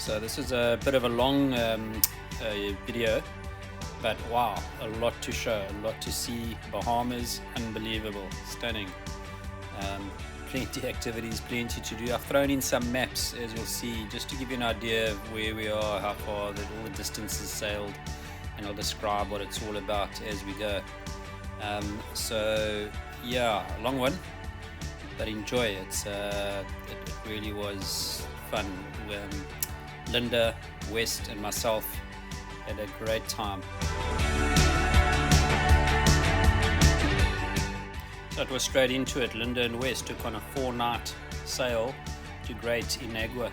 So this is a bit of a long video, but wow, a lot to show, a lot to see. Bahamas, unbelievable, stunning. Plenty activities, plenty to do. I've thrown in some maps, as you'll see, just to give you an idea of where we are, how far, all the distances sailed, and I'll describe what it's all about as we go. So yeah, long one, but enjoy it. It really was fun. Linda, West, and myself had a great time. So it was straight into it. Linda and West took on a 4-night sail to Great Inagua.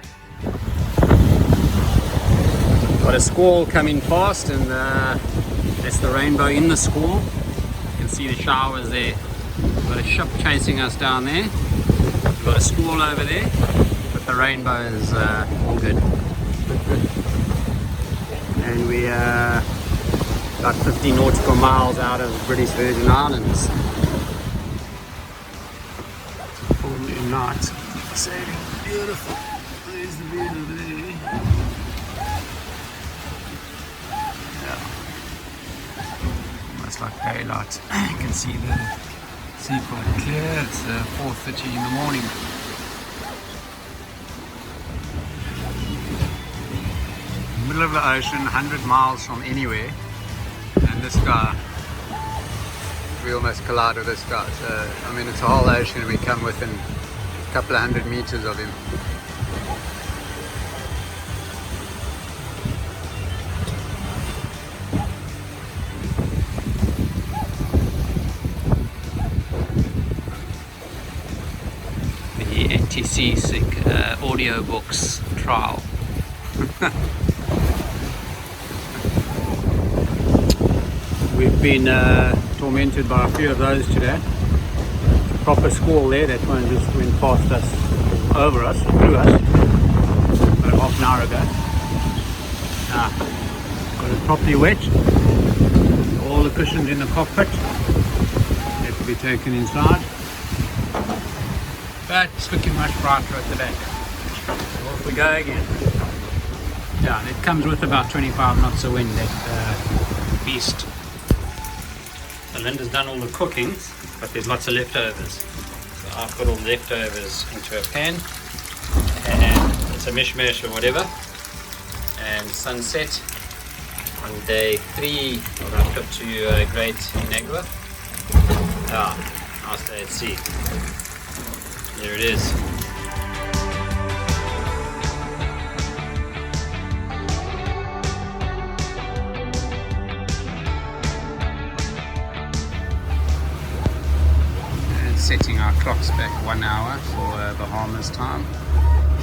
Got a squall coming past, and that's the rainbow in the squall. You can see the showers there. We've got a ship chasing us down there. We've got a squall over there, but the rainbow is all good. And we are about 50 nautical miles out of British Virgin Islands. Full moon night. Sailing, beautiful. There's the view over there. Yeah. Almost like daylight. You can see the sea quite clear. It's 4:30 in the morning. Middle of the ocean, 100 miles from anywhere, and this guy, we almost collide with this guy. So I mean, it's a whole ocean, and we come within a couple of 100 meters of him. The anti-seasick audiobooks trial. We've been tormented by a few of those today. Proper squall there. That one just went past us, over us, through us, about half an hour ago. Got it properly wet. All the cushions in the cockpit have to be taken inside. But it's looking much brighter at the back. So off we go again. Yeah, it comes with about 25 knots of wind, that beast. So Linda's done all the cooking, but there's lots of leftovers. So I've put all the leftovers into a pan, and it's a mishmash or whatever. And sunset on day 3 of our trip to Great Inagua. Nice day at sea. There it is. Setting our clocks back 1 hour for Bahamas time.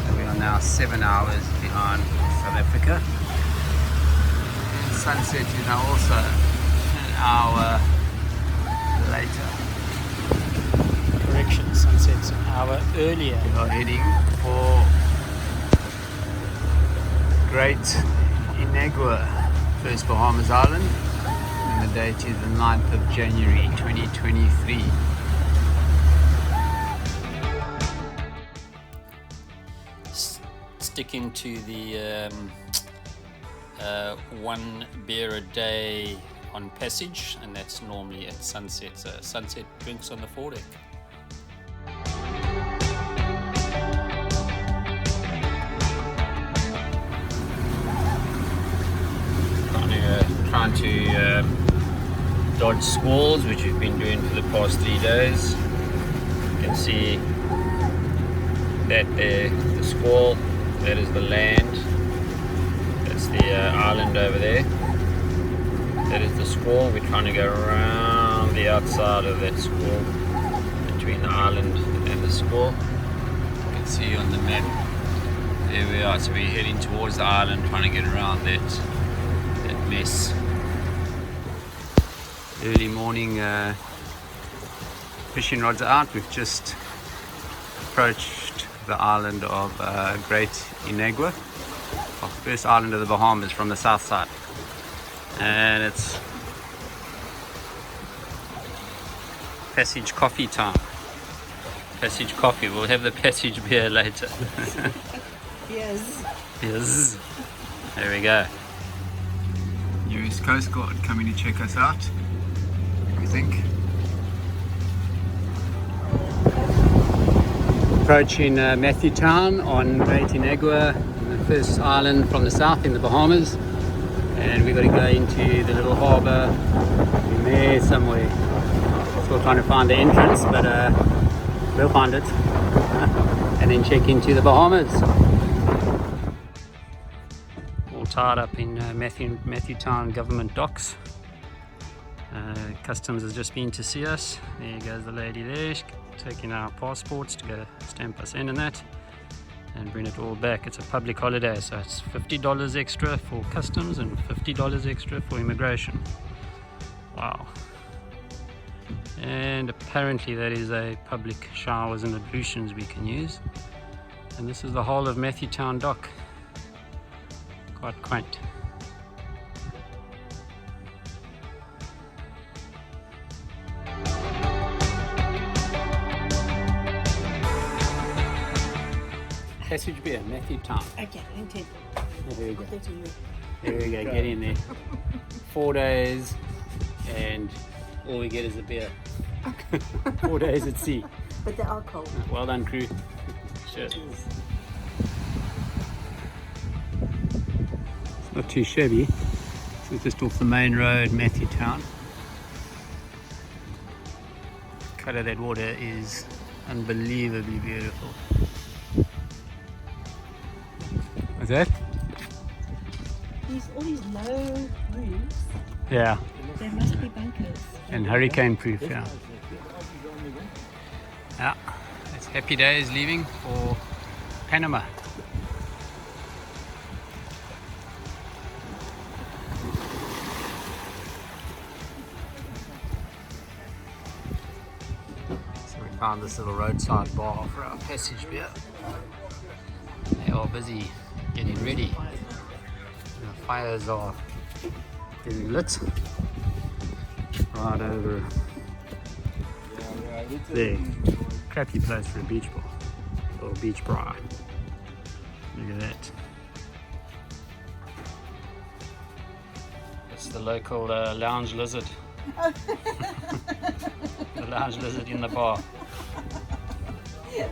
So we are now 7 hours behind South Africa. Sunset is now also an hour later. Correction, sunset's an hour earlier. We are heading for Great Inagua, first Bahamas island, and the date is the 9th of January 2023. Sticking to the 1 beer a day on passage, and that's normally at sunset. So sunset drinks on the foredeck. Trying to dodge squalls, which we've been doing for the past 3 days. You can see that there, the squall. That is the land. That's the island over there. That is the squall. We're trying to go around the outside of that squall, between the island and the squall. You can see on the map. There we are. So we're heading towards the island, trying to get around that mess. Early morning fishing rods are out. We've just approached the island of Great Inagua, first island of the Bahamas from the south side, and it's passage coffee time. Passage coffee. We'll have the passage beer later. Yes. Yes. There we go. US Coast Guard coming to check us out. What do you think? Approaching Matthew Town on Great Inagua, the first island from the south in the Bahamas, and we've got to go into the little harbour in there somewhere. Still trying to find the entrance, but we'll find it and then check into the Bahamas. All tied up in Matthew Town government docks. Customs has just been to see us. There goes the lady there, taking our passports to go stamp us in and that, and bring it all back. It's a public holiday, so it's $50 extra for customs and $50 extra for immigration. Wow. And apparently that is a public showers and ablutions we can use. And this is the whole of Matthew Town dock. Quite quaint. Passage beer, Matthew Town. Okay, indeed. There we go. There we go, get in there. 4 days and all we get is a beer. 4 days at sea. But they are cold. Well done, crew. Cheers. It's not too shabby. So just off the main road, Matthew Town. The colour of that water is unbelievably beautiful. What's that? All these low roofs. Yeah. They must be bunkers. And hurricane proof, yeah. Yeah, it's happy days leaving for Panama. So we found this little roadside bar for our passage beer. They are busy getting ready. The fires are getting lit right over there. Crappy place for a beach bar or beach bar. Look at that. It's the local lounge lizard. The lounge lizard in the bar.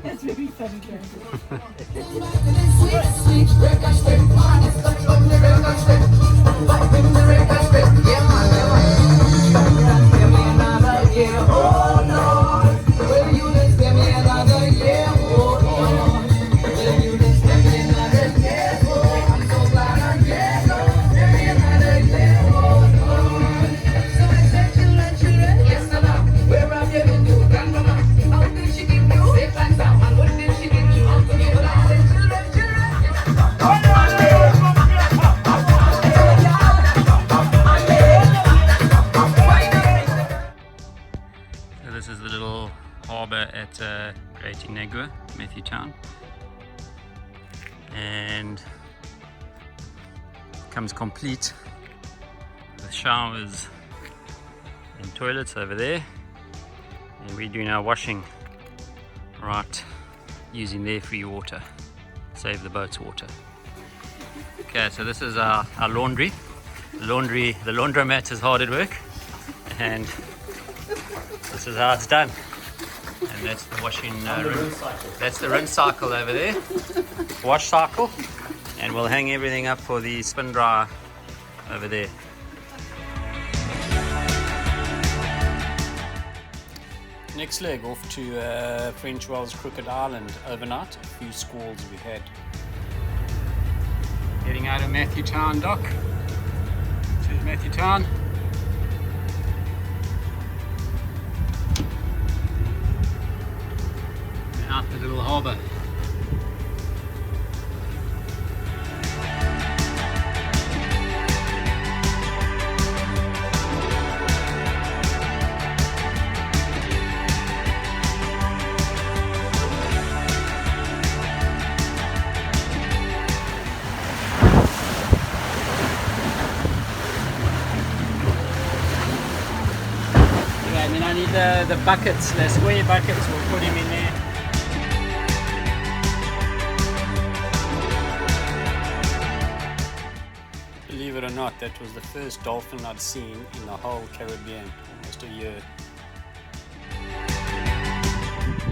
That's really funny. This is the little harbour at Great Inagua, Matthew Town, and comes complete with showers and toilets over there, and we're doing our washing right using their free water, save the boat's water. Okay, so this is our laundry. The laundromat is hard at work, and this is how it's done. And that's the washing that's the rinse cycle over there. Wash cycle. And we'll hang everything up for the spin dryer over there. Next leg off to French Wells Crooked Island overnight. A few squalls we had. Getting out of Matthew Town dock. This is Matthew Town. Out the little harbour. Okay, and then I need the buckets, the square buckets, we'll put him in there. it or not, that was the first dolphin I'd seen in the whole Caribbean, almost a year.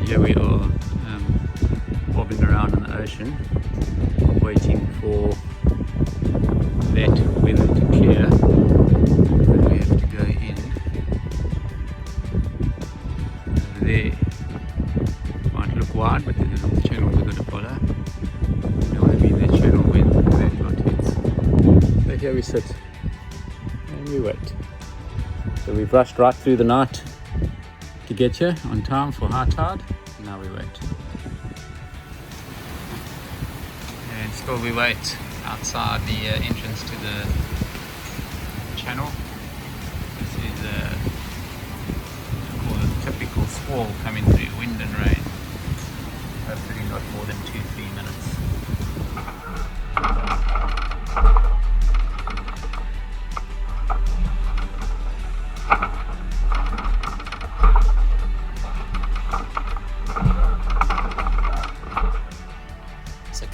Here we are, bobbing around in the ocean, waiting for that weather to clear. But we have to go in over there. Might look wide, but there's a little channel we've got to follow. We don't want to be in that channel when that lot hits. So here we sit and we wait. So we've rushed right through the night to get here on time for high tide. Now we wait. And still we wait outside the entrance to the channel. This is called a typical squall coming through, wind and rain. Hopefully not more than 2-3 minutes.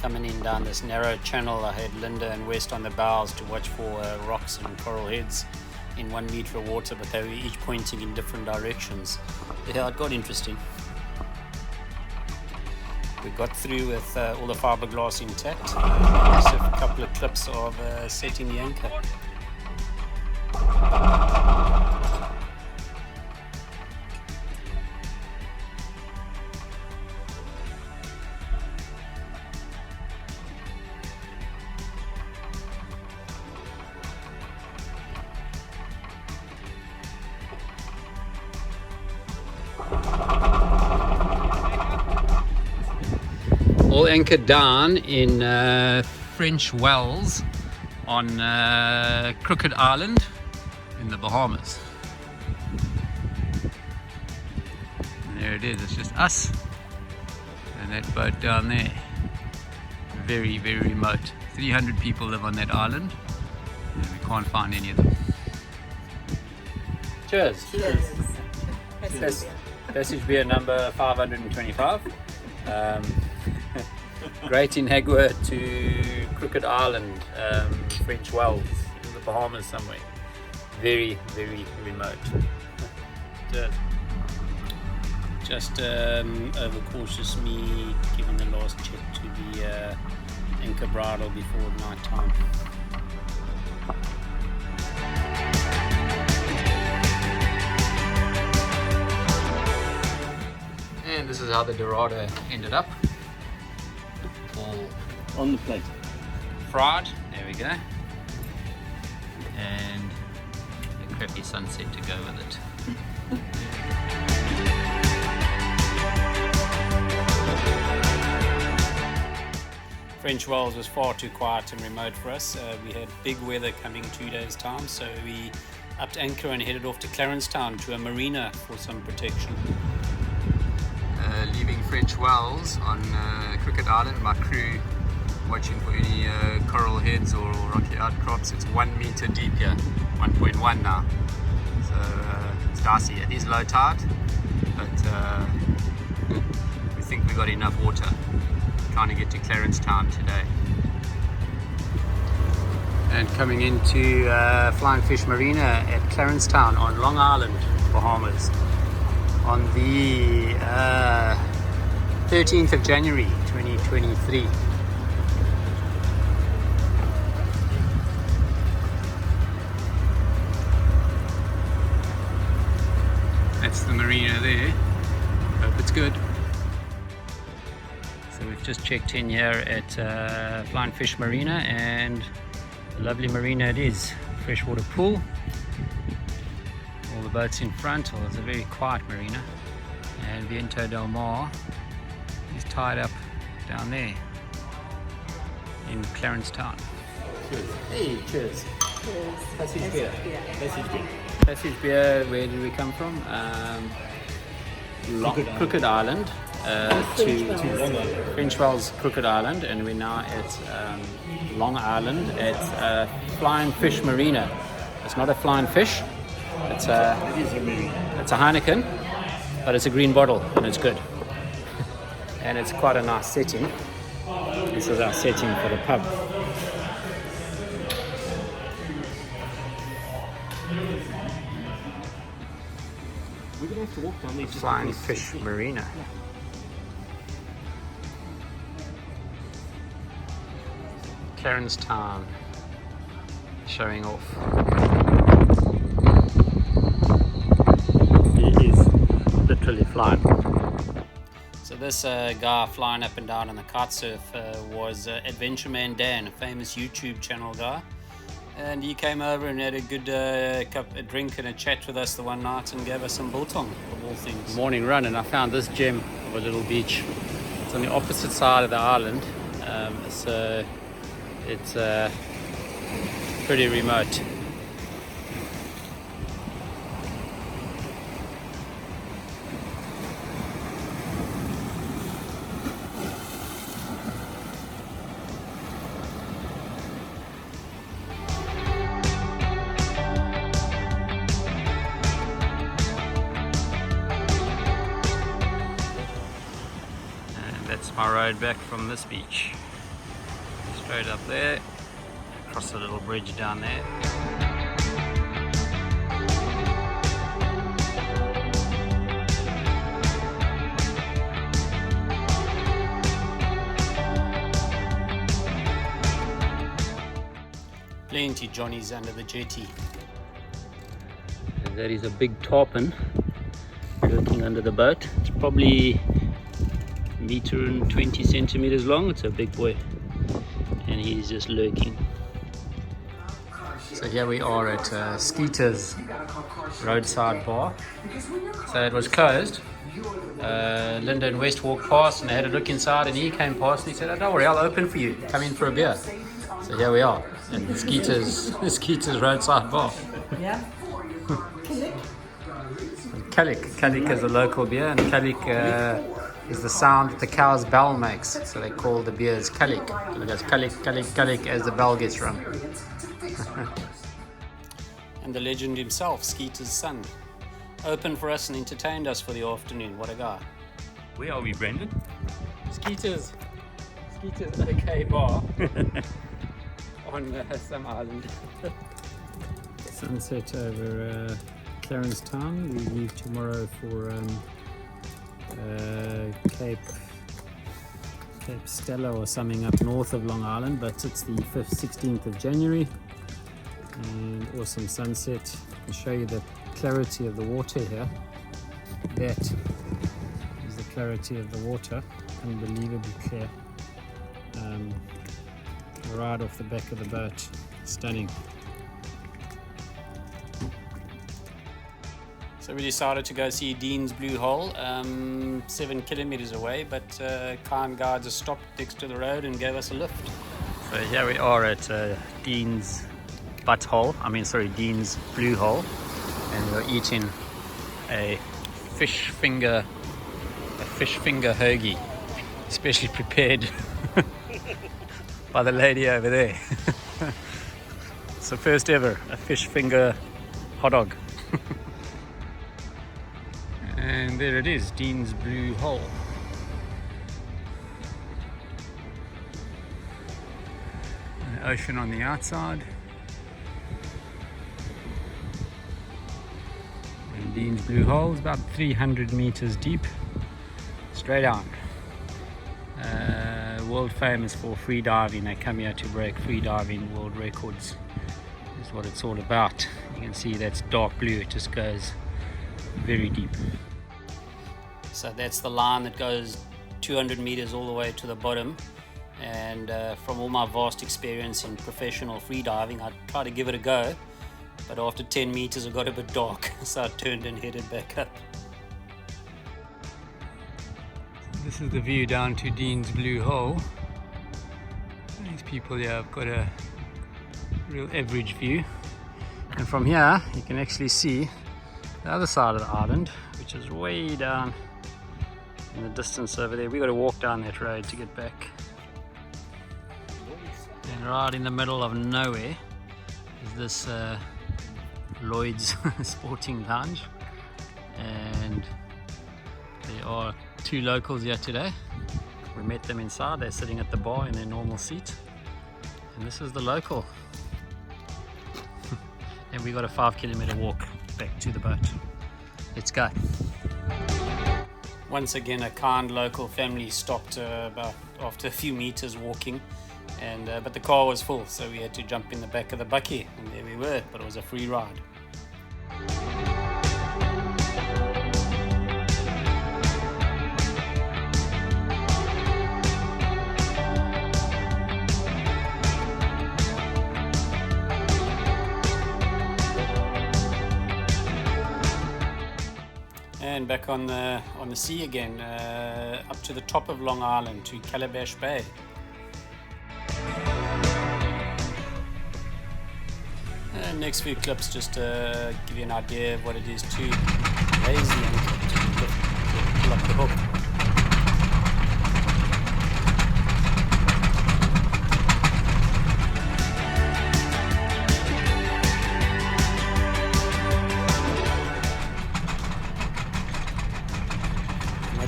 Coming in down this narrow channel, I had Linda and West on the bows to watch for rocks and coral heads in 1 meter of water, but they were each pointing in different directions. Yeah, it got interesting. We got through with all the fiberglass intact. Just a couple of clips of setting the anchor. All anchored down in French Wells on Crooked Island in the Bahamas. And there it is, it's just us and that boat down there. Very, very remote. 300 people live on that island and we can't find any of them. Cheers. Cheers. Passage beer number 525. Great Inagua to Crooked Island, French Wells, in the Bahamas somewhere. Very, very remote. Just overcautious me giving the last check to the anchor bridle before night time. And this is how the Dorado ended up. All on the plate. fried, there we go. And a crappy sunset to go with it. French Wells was far too quiet and remote for us. We had big weather coming 2 days time, so we upped anchor and headed off to Clarence Town to a marina for some protection. Leaving French Wells on Crooked Island, my crew watching for any coral heads or rocky outcrops. It's 1 meter deep here, 1.1 now. So it's dicey. It is low tide, but we think we got enough water. Trying to get to Clarence Town today. And coming into Flying Fish Marina at Clarence Town on Long Island, Bahamas, on the 13th of January 2023. That's the marina there. Hope it's good. So we've just checked in here at Flying Fish Marina, and a lovely marina it is. Freshwater pool. All the boats in front. Well, it's a very quiet marina. And Viento del Mar is tied up down there in Clarence Town. Cheers. Hey, cheers. Cheers. Passage beer. Passage beer. Passage beer, where did we come from? Crooked Island. To French Wells, Crooked Island, and we're now at Long Island at Flying Fish Marina. It's not a flying fish. It's a Heineken, but it's a green bottle and it's good. And it's quite a nice setting. This is our setting for the pub. We're gonna have to walk down there. Just Flying because- Fish Marina. Clarence Town showing off. He is literally flying. So this guy flying up and down on the kite surf was Adventure Man Dan, a famous YouTube channel guy. And he came over and had a good a drink and a chat with us the one night and gave us some biltong, of all things. Morning run, and I found this gem of a little beach. It's on the opposite side of the island, so it's pretty remote. That's my road back from this beach. Straight up there, across the little bridge down there. Plenty Johnnies under the jetty. That is a big tarpon lurking under the boat. It's probably 1.20 meters long. It's a big boy, and he's just lurking. So here we are at Skeeter's roadside bar. So it was closed. Linda and West walked past and they had a look inside, and he came past and he said, "Oh, don't worry, I'll open for you. Come in for a beer." So here we are at Skeeter's roadside bar. Yeah. Kalik is a local beer, and Kalik is the sound that the cow's bell makes. So they call the beers Kalik. So it goes Kalik, Kalik, Kalik as the bell gets rung. And the legend himself, Skeeter's son, opened for us and entertained us for the afternoon. What a guy. Where are we, Brandon? Skeeter's OK bar on some island. Sunset over Clarence Town. We leave tomorrow for Cape Stella or something up north of Long Island, but it's the 16th of January, and awesome sunset. I'll show you the clarity of the water here. That is the clarity of the water, unbelievably clear. Right off the back of the boat, stunning. So we decided to go see Dean's Blue Hole, 7 kilometers away, but kind guide just stopped next to the road and gave us a lift. So here we are at Dean's Dean's Blue Hole, and we're eating a fish finger hoagie, specially prepared by the lady over there. It's the first ever, a fish finger hot dog. And there it is, Dean's Blue Hole. An ocean on the outside. And Dean's Blue Hole is about 300 meters deep, straight on. World famous for free diving. They come here to break free diving world records. Is what it's all about. You can see that's dark blue, it just goes very deep. So that's the line that goes 200 meters all the way to the bottom, and from all my vast experience in professional free diving, I tried to give it a go, but after 10 meters it got a bit dark, so I turned and headed back up. This is the view down to Dean's Blue Hole. These people here have got a real average view, and from here you can actually see the other side of the island, which is way down in the distance over there. We got to walk down that road to get back. And right in the middle of nowhere is this Lloyd's Sporting Lounge, and there are 2 locals here today. We met them inside. They're sitting at the bar in their normal seat, and this is the local. and we got a 5-kilometer walk back to the boat. Let's go. Once again, a kind local family stopped about after a few meters walking, and but the car was full, so we had to jump in the back of the bucky, and there we were. But it was a free ride. And back on the sea again, up to the top of Long Island to Calabash Bay. And next few clips just to give you an idea of what it is to raise the anchor to pull up the hook.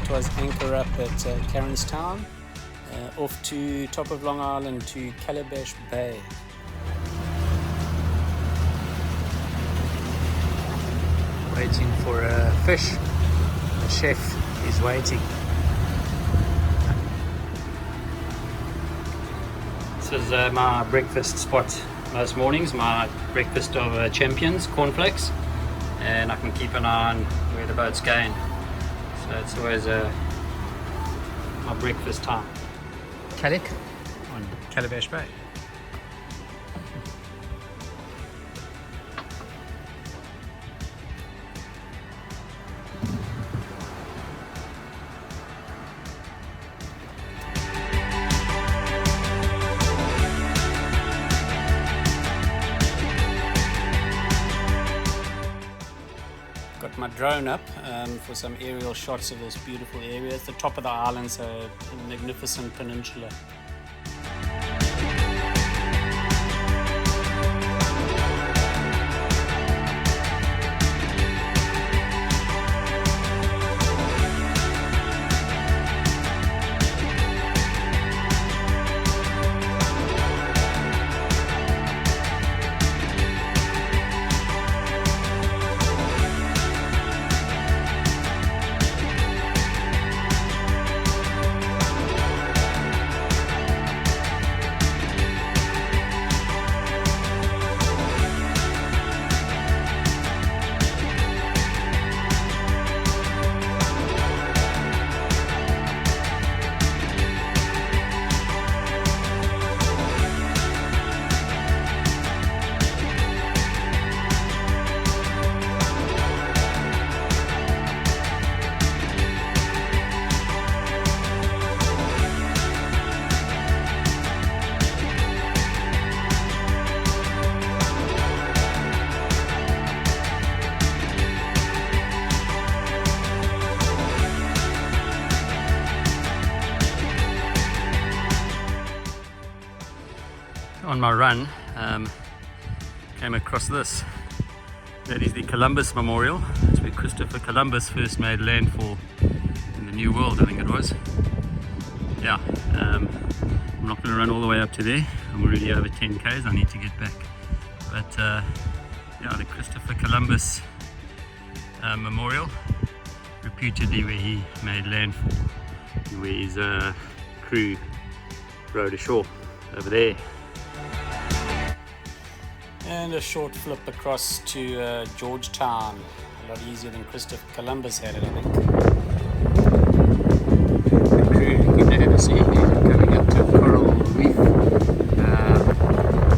Was anchor up at Clarence Town, off to top of Long Island to Calabash Bay. Waiting for a fish. The chef is waiting. This is my breakfast spot most mornings, my breakfast of champions, cornflakes, and I can keep an eye on where the boat's going. So it's always my breakfast time. Calic on Calabash Bay. Got my drone up for some aerial shots of this beautiful area. It's the top of the island, so a magnificent peninsula. On my run, came across this. That is the Columbus Memorial. It's where Christopher Columbus first made landfall in the New World, I think it was. Yeah, I'm not going to run all the way up to there. I'm already over 10 k's. I need to get back. But yeah, the Christopher Columbus Memorial, reputedly where he made landfall, where his crew rowed ashore over there. And a short flip across to Georgetown. A lot easier than Christopher Columbus had it, I think. The crew looking ahead of us coming up to Coral Reef.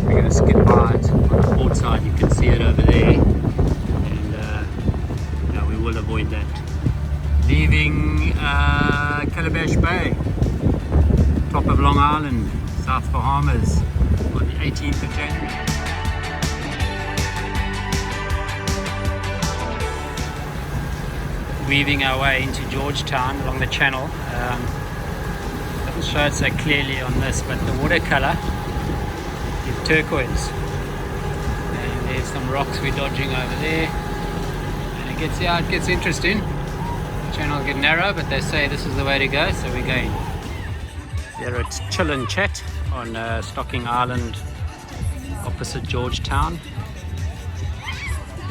We're going to skip by it on the port side. You can see it over there. And yeah, we will avoid that. Leaving Calabash Bay, top of Long Island, South Bahamas, on the 18th of January. Weaving our way into Georgetown along the channel. Doesn't show it so clearly on this, but the watercolor is turquoise. And there's some rocks we're dodging over there. And it gets interesting. The channel will get narrow, but they say this is the way to go, so we're going. Here at Chill and Chat on Stocking Island opposite Georgetown.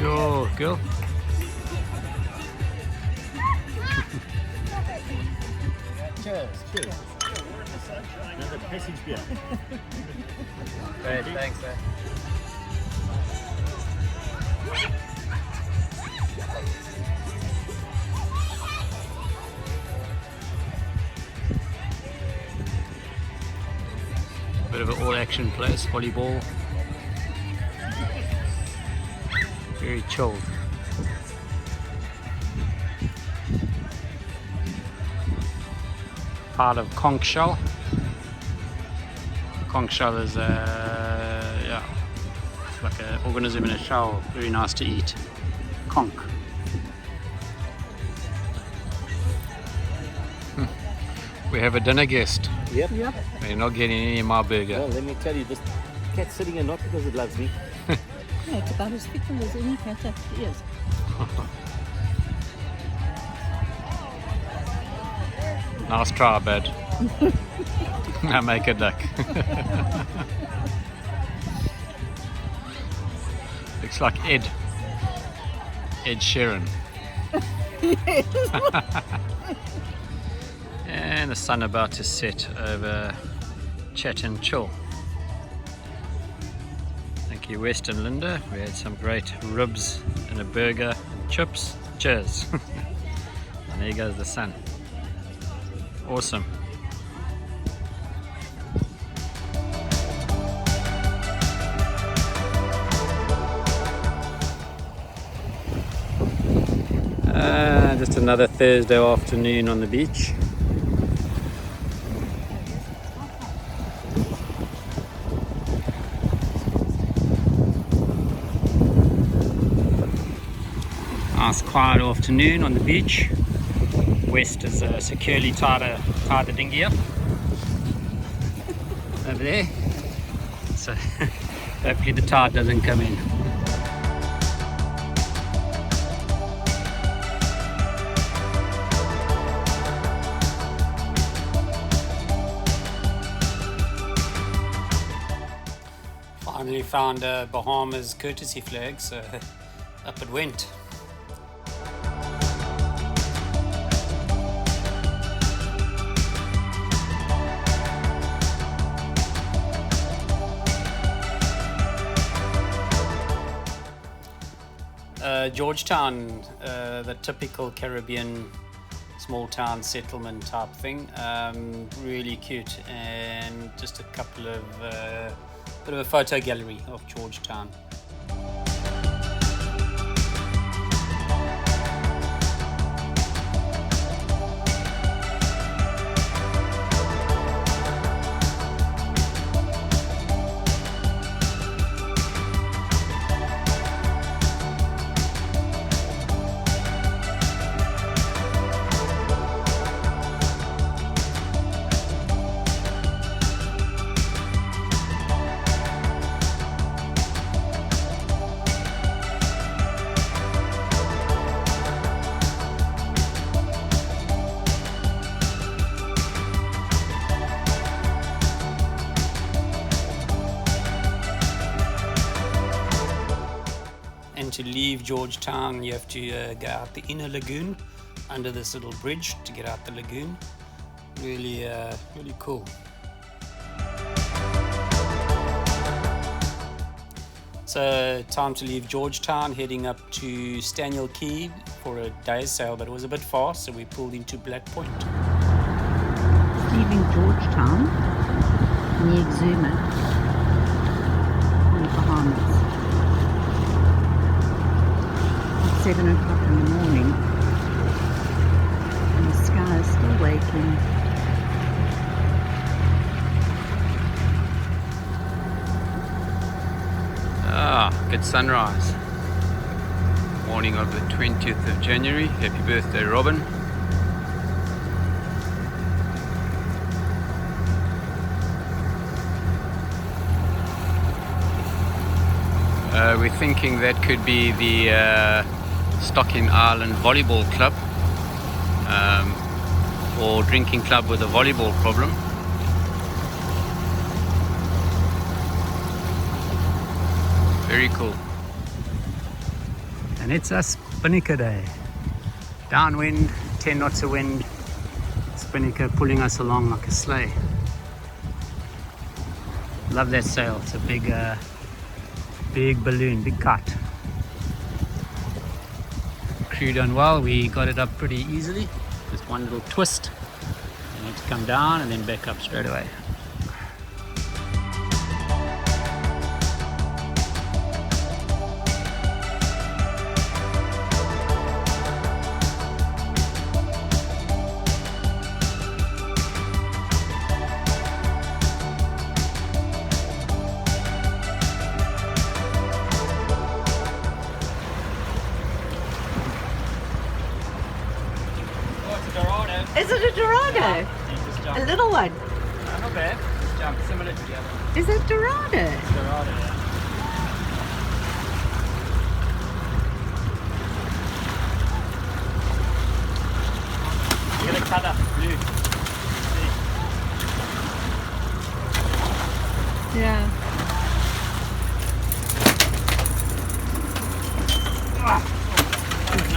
Yo, girl. Cheers. Cheers. Another passage beer. Great, thanks, sir. Bit of an all-action place, volleyball. Very chilled. Part of conch shell. Conch shell is yeah, it's like an organism in a shell. Very nice to eat. Conch. We have a dinner guest. Yep. Yep. You're not getting any of my burger. Well, let me tell you, this cat's sitting here not because it loves me. Yeah, it's about as fickle as any cat actually is. Nice try, bud. Now make a duck. Looks like Ed Sheeran. And the sun about to set over Chat and Chill. Thank you, West and Linda. We had some great ribs and a burger and chips. Cheers. And there goes the sun. Awesome. Just another Thursday afternoon on the beach. Nice quiet afternoon on the beach. West has securely tied the dinghy up over there, so hopefully the tide doesn't come in. Finally found a Bahamas courtesy flag, so up it went. Georgetown, the typical Caribbean small town settlement type thing, really cute, and just a couple of bit of a photo gallery of Georgetown. To leave Georgetown, you have to go out the inner lagoon under this little bridge to get out the lagoon. Really, really cool. So, time to leave Georgetown, heading up to Staniel Key for a day's sail, but it was a bit far, so we pulled into Black Point. Leaving Georgetown, near Exumas, in the Bahamas. 7 o'clock in the morning, and the sky is still waking. Good sunrise. Morning of the 20th of January. Happy birthday, Robin. We're thinking that could be the Stocking Island Volleyball Club, or drinking club with a volleyball problem. Very cool. And it's a spinnaker day. Downwind, 10 knots of wind. Spinnaker pulling us along like a sleigh. Love that sail. It's a big balloon, big kite. Crew done well. We got it up pretty easily. Just one little twist. You need to come down and then back up straight away. Is it a Dorado? A little one? Not bad. Just jump similar to the other one. Is it Dorado? Dorado, yeah. You're gonna cut up blue. Yeah.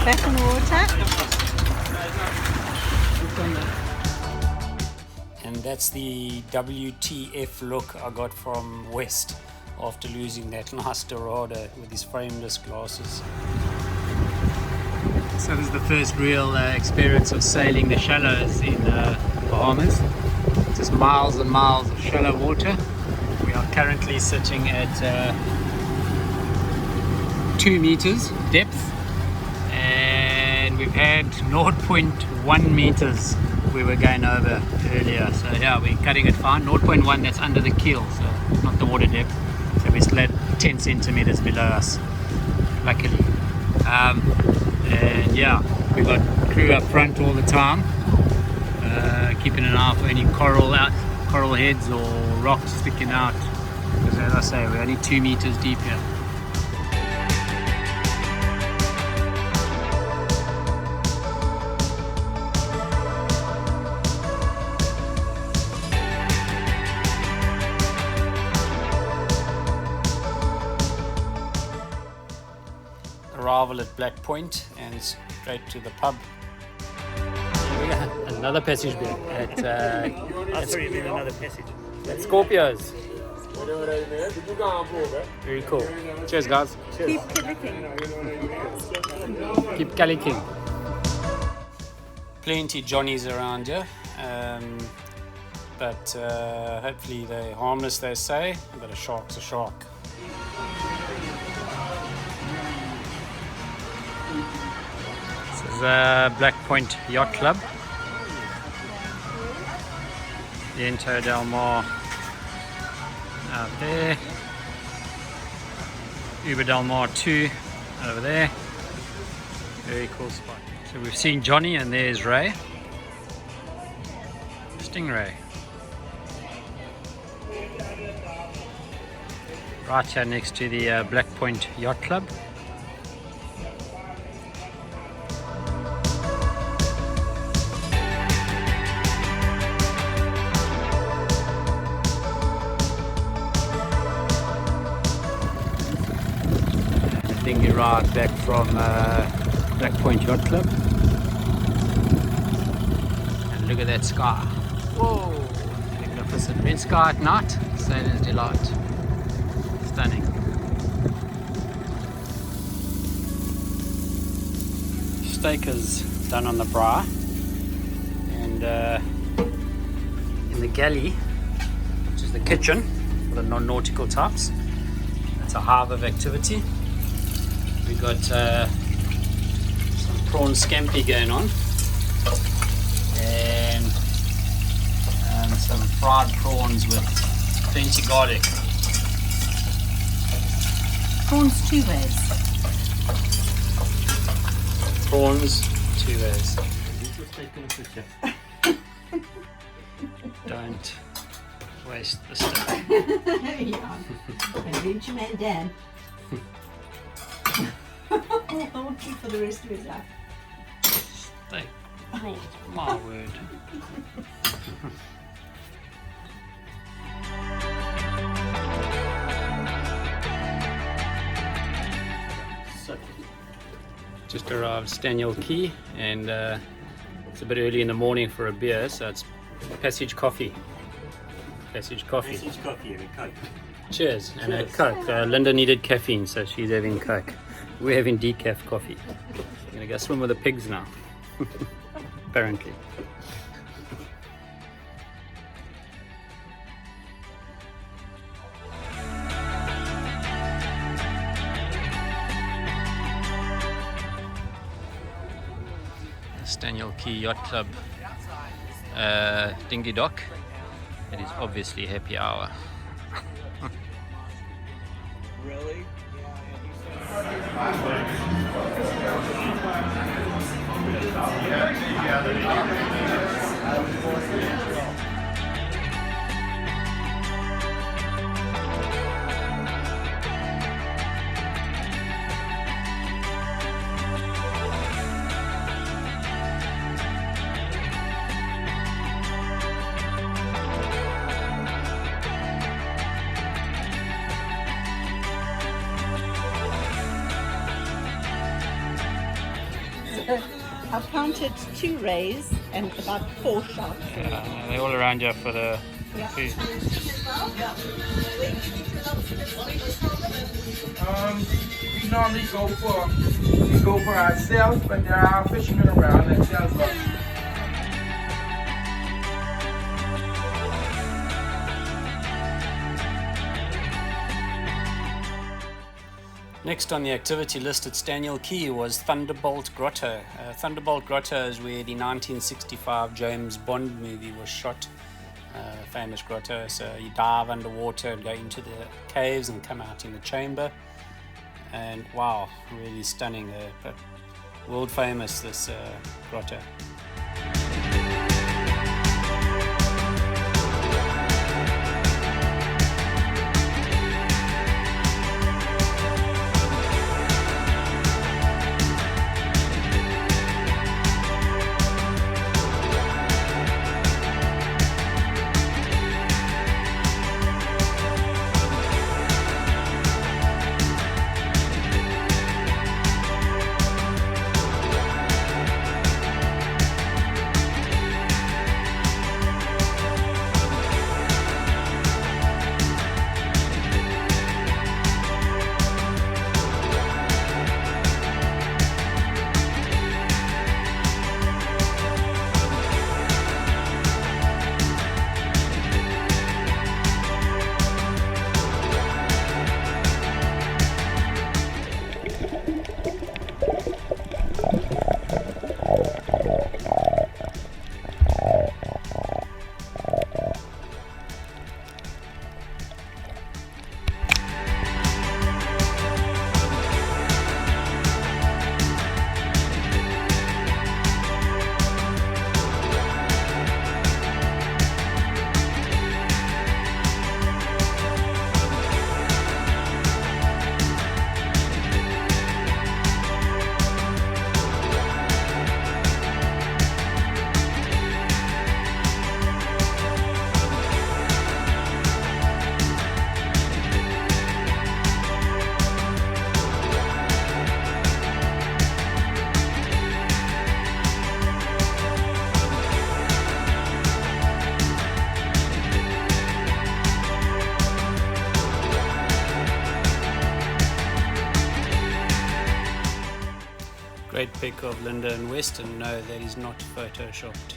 Back in the water. And that's the WTF look I got from West after losing that nice Dorado with his frameless glasses. So this is the first real experience of sailing the shallows in Bahamas. Just miles and miles of shallow water. We are currently sitting at 2 meters depth, and we've had 0.1 meters we were going over earlier. So yeah, we're cutting it fine. 0.1, that's under the keel, so not the water depth. So we're still at 10 centimeters below us, luckily. And yeah, we've got crew up front all the time, keeping an eye for any coral heads or rocks sticking out, because as I say, we're only 2 meters deep here. Arrival at Black Point and straight to the pub. Another passage back at sorry, you mean another passage. Scorpios. Very cool. Cheers, guys. Keep clicking. Keep calicking. Plenty Johnnies around here, but hopefully they're harmless, they say, but a shark's a shark. This is Black Point Yacht Club. Viento del Mar out there. Uber del Mar 2 over there. Very cool spot. So we've seen Johnny and there's Ray. Stingray. Right here next to the Black Point Yacht Club. Dinghy ride back from Black Point Yacht Club. And look at that sky. Whoa! Magnificent. Red sky at night, sailor's delight. Stunning. Steak is done on the braai. And in the galley, which is the kitchen for the non-nautical types, it's a hive of activity. We got some prawn scampi going on, and some fried prawns with plenty garlic. Prawns 2 ways. Prawns 2 ways. Don't waste the stuff. Yeah. And reach your man Dan. I want you for the rest of his life. Steak prawns, my word. Just arrived Staniel Key, and it's a bit early in the morning for a beer, so it's Passage Coffee. Passage Coffee. Passage coffee and a Coke. Cheers. And a Cheers. Coke. Linda needed caffeine, so she's having Coke. We're having decaf coffee. I'm gonna go swim with the pigs now. Apparently. Staniel Key Yacht Club dinghy dock. It is obviously happy hour. Really? I've counted 2 rays and about 4 sharks. They're all around here for the food. We normally go for ourselves, but there are fishermen around that tells us. Next on the activity list at Staniel Key was Thunderbolt Grotto. Thunderbolt Grotto is where the 1965 James Bond movie was shot. Famous grotto, so you dive underwater and go into the caves and come out in the chamber. And wow, really stunning. But world famous, this grotto. Great pic of Linda and Weston. No, that is not photoshopped.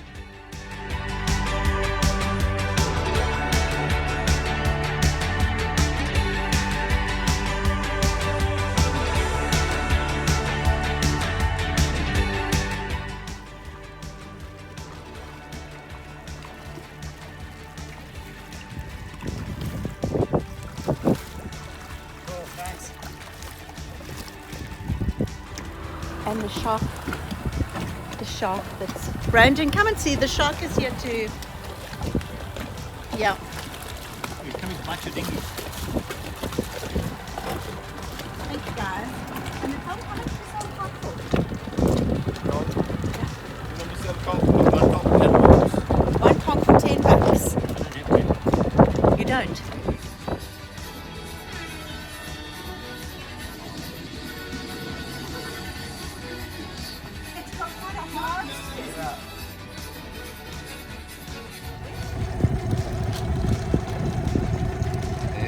And the shark that's... Brandon, come and see, the shark is here too. Yeah. You're coming to bite your dinghy. Thank you guys. And how much is that hot for? One conch for $10. You don't?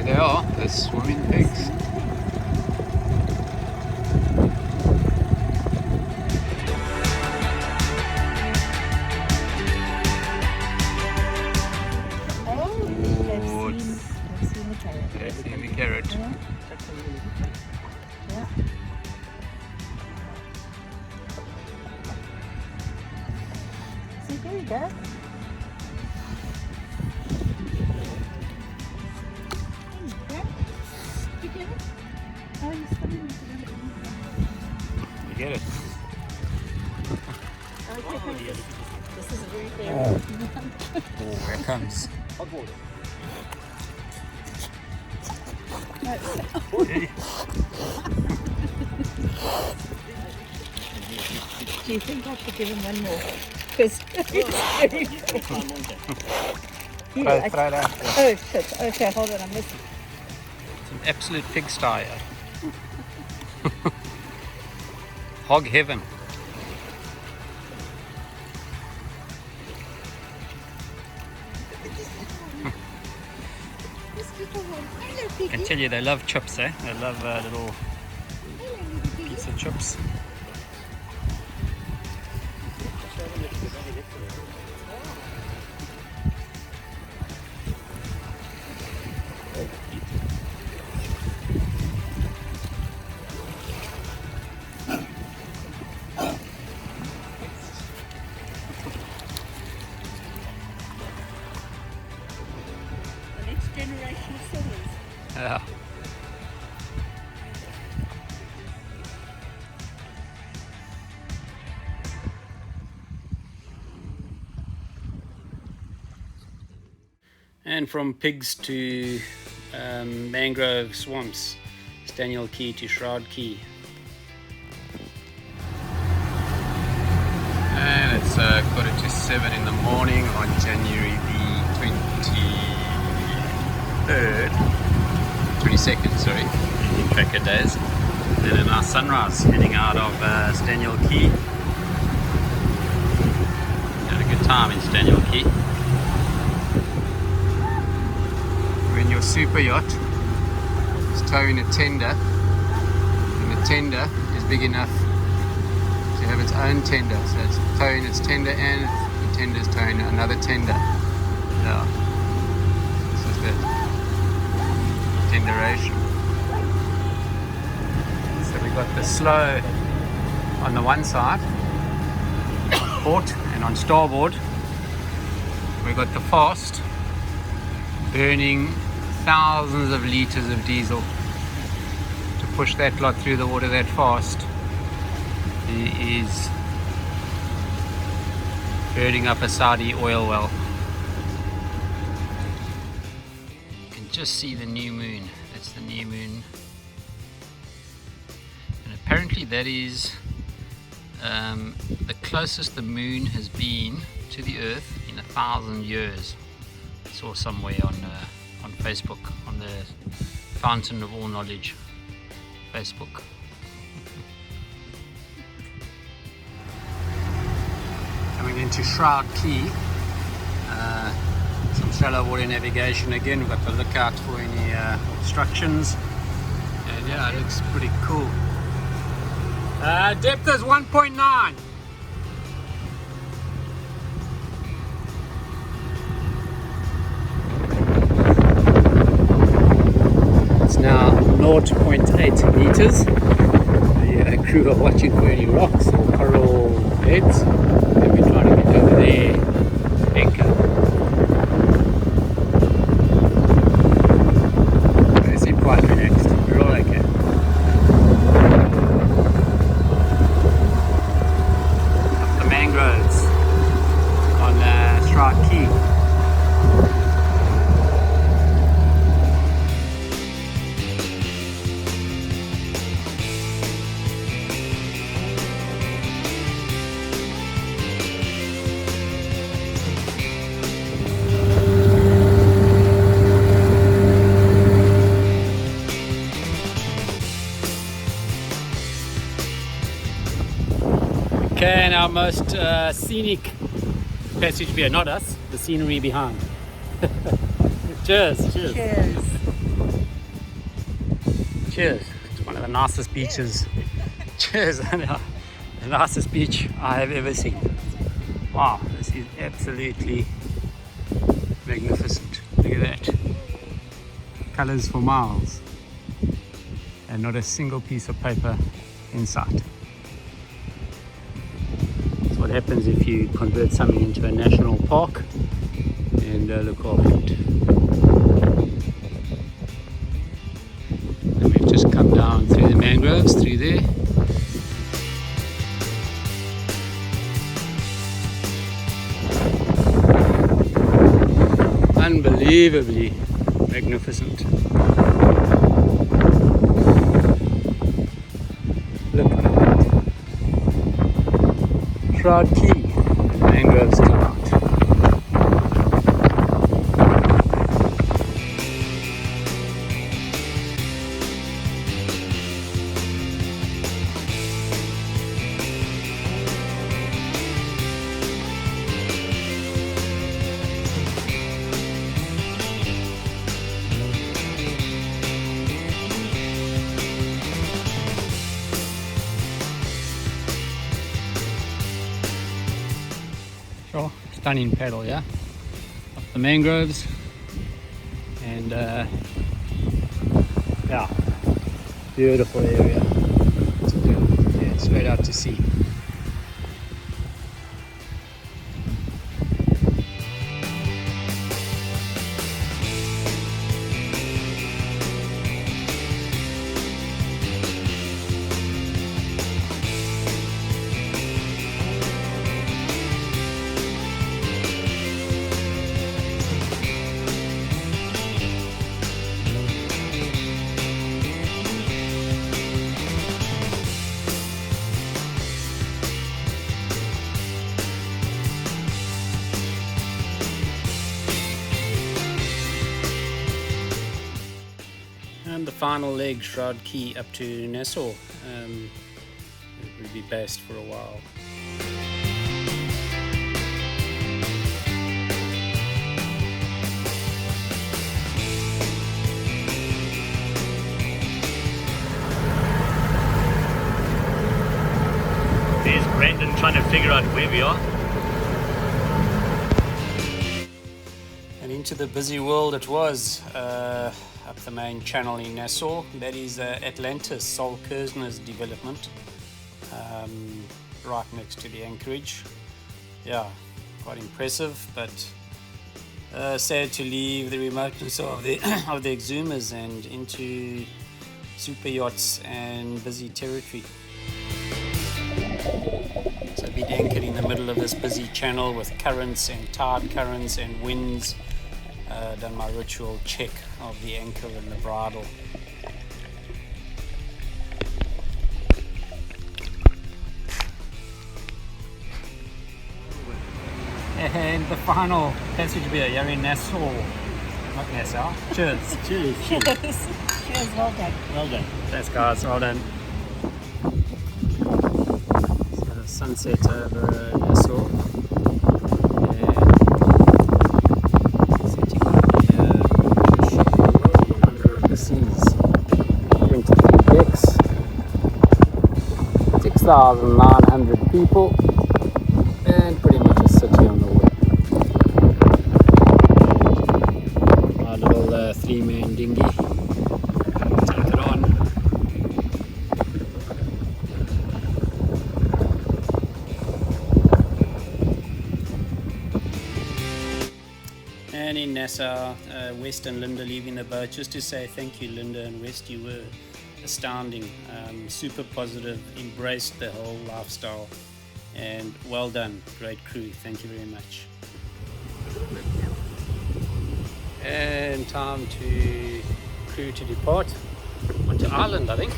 they are, the swimming pigs. They've seen the carrot. Yeah. See, here we go. Oh, you're swimming. You get it? This is a very fair. Oh, here it comes. Do you think I should give him one more? Because Throw it out. oh shit! Okay, hold on, I missed. It's an absolute pigsty. Hog heaven. I can tell you they love chips, eh? They love little piece of chips. The next generation of swimmers. Yeah. And from pigs to mangrove swamps, Staniel Key to Shroud Key. And it's 7:15 in the morning on January the 22nd, sorry, in tracker days. And in our sunrise, heading out of Staniel Key. Had a good time in Staniel Key. When your super yacht is towing a tender, and the tender is big enough to have its own tender, so it's towing its tender and the tender is towing another tender. Yeah, this is the tenderation. So we got the slow on the one side, on port, and on starboard we got the fast, burning thousands of litres of diesel to push that lot through the water that fast. He is burning up a Saudi oil well. You can just see the new moon. That's the new moon. And apparently that is the closest the moon has been to the earth in 1,000 years. I saw somewhere on Facebook, on the Fountain of All Knowledge Facebook. Coming into Shroud Key, some shallow water navigation again. We've got to look out for any obstructions, and yeah, it looks pretty cool. Depth is 1.9. It's now 0.8 meters. The crew are watching for any rocks or coral beds. And we're trying to get over there, anchor. They seem quite relaxed. We're all okay. Up the mangroves on Shroud Key. Okay, and our most scenic passage beer, not us, the scenery behind. Cheers. Cheers. Cheers. It's one of the nicest beaches. Cheers. The nicest beach I have ever seen. Wow, this is absolutely magnificent. Look at that. Colors for miles. And not a single piece of paper in sight. That's what happens if you convert something into a national park and look after it. And we've just come down through the mangroves, through there. Unbelievably magnificent. Look at that. Shroud Key. Mangroves come out. Sure, stunning paddle, yeah. Up the mangroves, and yeah, beautiful area. Yeah, straight out to sea. And the final leg, Shroud Key up to Nassau. It will be based for a while. There's Brendan trying to figure out where we are. And into the busy world it was. Up the main channel in Nassau. That is Atlantis, Sol Kersner's development, right next to the anchorage. Yeah, quite impressive, but sad to leave the remoteness of the of the Exumas and into super yachts and busy territory. So I've been anchored in the middle of this busy channel with currents and tide currents and winds. Done my ritual check of the anchor and the bridle. And the final passage beer here in Nassau. Not Nassau. Cheers. Cheers. Cheers. Cheers, well done. Well done. Thanks guys, well done. So the sunset over Nassau. Decks, 6,900 people, and pretty much a city on the way. Our little three-man dinghy. Take it on. And in Nassau, West and Linda leaving the boat, just to say thank you, Linda and West. You were astounding, super positive, embraced the whole lifestyle, and well done, great crew, thank you very much. And time to crew to depart onto Ireland, I think.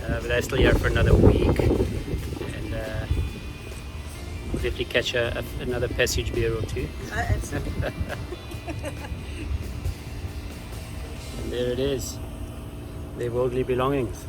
But they're still here for another week, and we'll definitely catch another passage beer or two. Absolutely. And there it is, their worldly belongings.